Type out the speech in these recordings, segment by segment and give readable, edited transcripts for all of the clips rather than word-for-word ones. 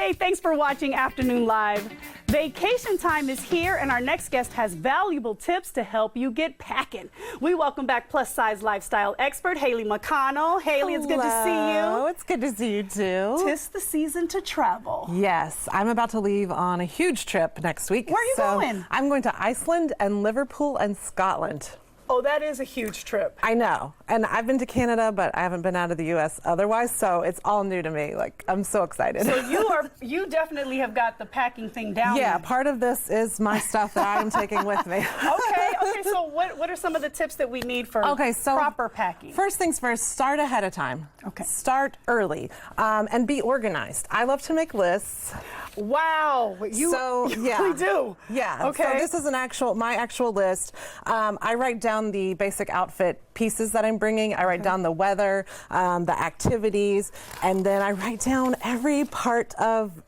Hey, thanks for watching Afternoon Live. Vacation time is here, and our next guest has valuable tips to help you get packing. We welcome back plus-size lifestyle expert Haley McConnell. Haley, it's good to see you. It's good to see you too. 'Tis the season to travel. Yes, I'm about to leave on a huge trip next week. Where are you going? I'm going to Iceland and Liverpool and Scotland. Oh, that is a huge trip. I know. And I've been to Canada, but I haven't been out of the U.S. otherwise, so it's all new to me. Like, I'm so excited. So you definitely have got the packing thing down. Yeah, then. Part of this is my stuff that I'm taking with me. Okay, so what are some of the tips that we need for proper packing? First things first, start ahead of time. Okay. Start early and be organized. I love to make lists. Wow, you really do. Yeah. Okay. So this is my actual list. I write down the basic outfit pieces that I'm bringing. I write down the weather, the activities, and then I write down every part of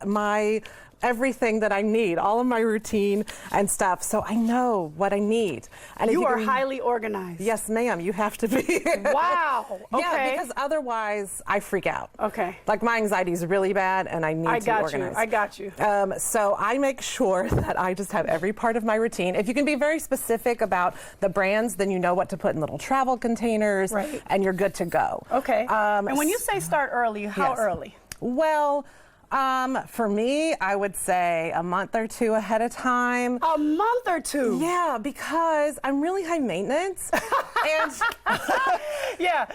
everything that I need, all of my routine and stuff, so I know what I need. And you are highly organized. Yes, ma'am, you have to be. Wow. Okay. Yeah, because otherwise I freak out. Okay. Like my anxiety is really bad and I need to be organized. I got you. So I make sure that I just have every part of my routine. If you can be very specific about the brands, then you know what to put in little travel containers, right, and you're good to go. Okay. And when you say start early, how early? Well, for me, I would say a month or two ahead of time. A month or two? Yeah, because I'm really high maintenance. And yeah.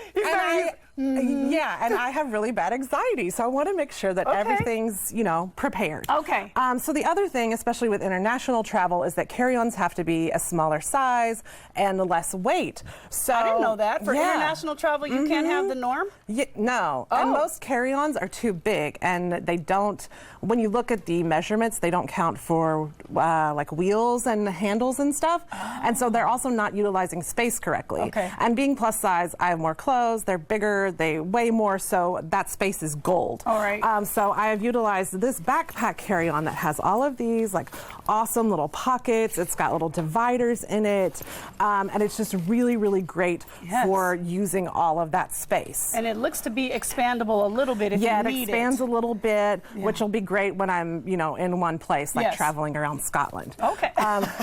And I have really bad anxiety, so I want to make sure that everything's, prepared. Okay. So the other thing, especially with international travel, is that carry-ons have to be a smaller size and less weight. So I didn't know that. For international travel, you can't have the norm? Yeah, no. Oh. And most carry-ons are too big, and they don't, when you look at the measurements, they don't count for like wheels and handles and stuff. Oh. And so they're also not utilizing space correctly. Okay. And being plus size, I have more clothes, they're bigger, they weigh more, so that space is gold. All right. So I have utilized this backpack carry-on that has all of these like awesome little pockets. It's got little dividers in it, and it's just really, really great for using all of that space. And it looks to be expandable a little bit if you need it. Yeah, it expands a little bit, which will be great when I'm, in one place, like traveling around Scotland. Okay.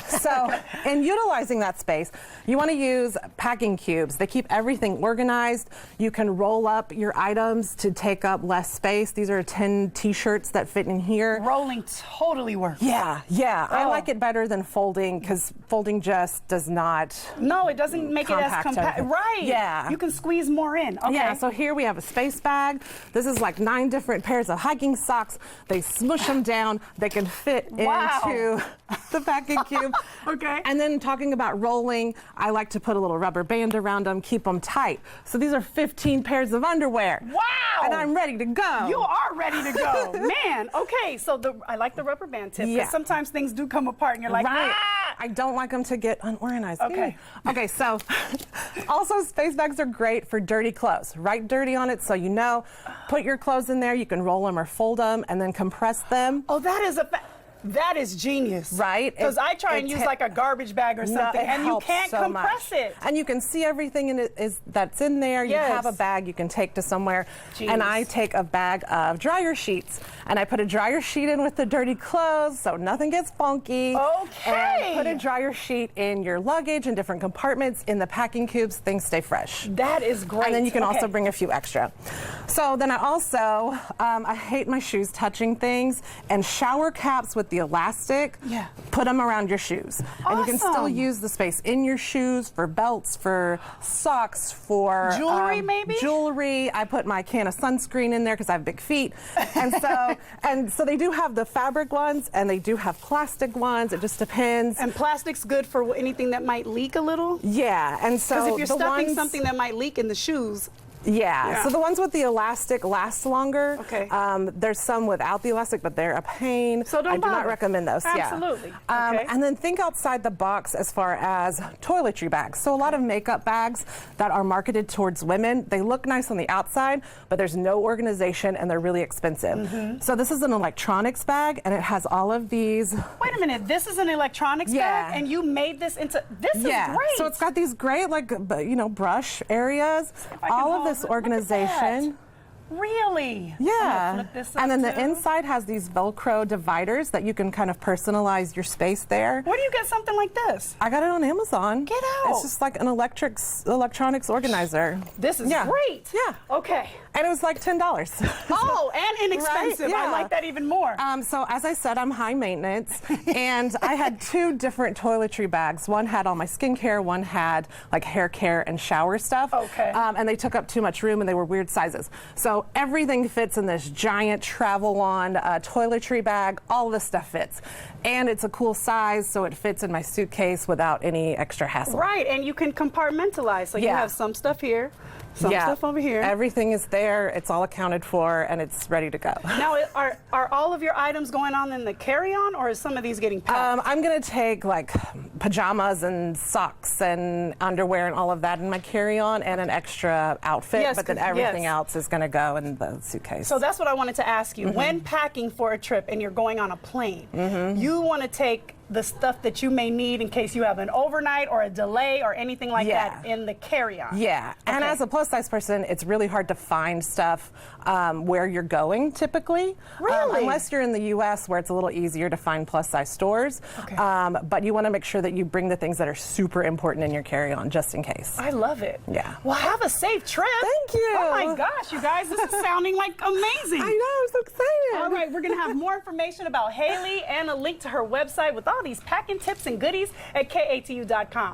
So in utilizing that space, you want to use packing cubes. They keep everything organized. You can roll up your items to take up less space. These are 10 t-shirts that fit in here. Rolling totally works. Yeah. I like it better than folding, because folding just does not. No, it doesn't make it as compact. Right. Yeah. You can squeeze more in. Okay. Yeah, so here we have a space bag. This is like 9 different pairs of hiking socks. They smush them down. They can fit into the packing cube. Okay. And then talking about rolling, I like to put a little rubber band around them, keep them tight. So these are 15 pairs of underwear. Wow. And I'm ready to go. You are ready to go. Man, okay. So I like the rubber band tip, because sometimes things do come apart and you're like, I don't like them to get unorganized. Okay. Okay, so also space bags are great for dirty clothes. Write dirty on it so you know. Put your clothes in there. You can roll them or fold them and then compress them. Oh, that is genius. Right? Because I try and use like a garbage bag or something, and you can't compress it. And you can see everything in it that's in there. You have a bag you can take to somewhere. Genius. And I take a bag of dryer sheets, and I put a dryer sheet in with the dirty clothes so nothing gets funky. Okay. And put a dryer sheet in your luggage in different compartments. In the packing cubes, things stay fresh. That is great. And then you can also bring a few extra. So then I also, I hate my shoes touching things, and shower caps with the elastic, put them around your shoes. And you can still use the space in your shoes for belts, for socks, for jewelry, maybe? Jewelry. I put my can of sunscreen in there because I have big feet. And so they do have the fabric ones, and they do have plastic ones. It just depends. And plastic's good for anything that might leak a little? Yeah, and so because if you're stuffing something that might leak in the shoes. Yeah, so the ones with the elastic last longer. Okay. There's some without the elastic, but they're a pain. So I do not recommend those. Absolutely. And then think outside the box as far as toiletry bags. So a lot of makeup bags that are marketed towards women, they look nice on the outside, but there's no organization and they're really expensive. So this is an electronics bag, and it has all of these. Wait a minute, this is an electronics bag, and you made this into, this is great. So it's got these great, like, brush areas. All of this organization. Really? Yeah. I'm gonna flip this up And then the too. inside has these Velcro dividers that you can kind of personalize your space there. Where do you get something like this? I got it on Amazon. Get out. It's just like an electronics organizer. This is Yeah. great. Yeah. Okay. And it was like $10. Oh, and inexpensive. Right? I Yeah. like that even more. So as I said, I'm high maintenance, and I had 2 different toiletry bags. One had all my skincare, one had like hair care and shower stuff. Okay. And they took up too much room, and they were weird sizes. So everything fits in this giant travel-on toiletry bag. All this stuff fits, and it's a cool size, so it fits in my suitcase without any extra hassle. Right, and you can compartmentalize. So you Yeah. have some stuff here, some Yeah. stuff over here. Everything is there. It's all accounted for, and it's ready to go. Now, are all of your items going on in the carry-on, or is some of these getting packed? I'm gonna take like pajamas and socks and underwear and all of that in my carry-on, and an extra outfit. Yes, but then 'cause- everything yes. else is gonna go in the suitcase. So that's what I wanted to ask you. Mm-hmm. When packing for a trip and you're going on a plane, you want to take the stuff that you may need in case you have an overnight or a delay or anything like Yeah. that in the carry-on. Yeah, and Okay. as a plus size person, it's really hard to find stuff where you're going typically. Really? Unless you're in the US, where it's a little easier to find plus size stores. Okay. But you want to make sure that you bring the things that are super important in your carry-on just in case. I love it. Yeah. Well, have a safe trip. Thank you. Oh my gosh, you guys, this is sounding like amazing. I know, I'm so excited. All right, we're going to have more information about Haley and a link to her website with all these packing tips and goodies at KATU.com.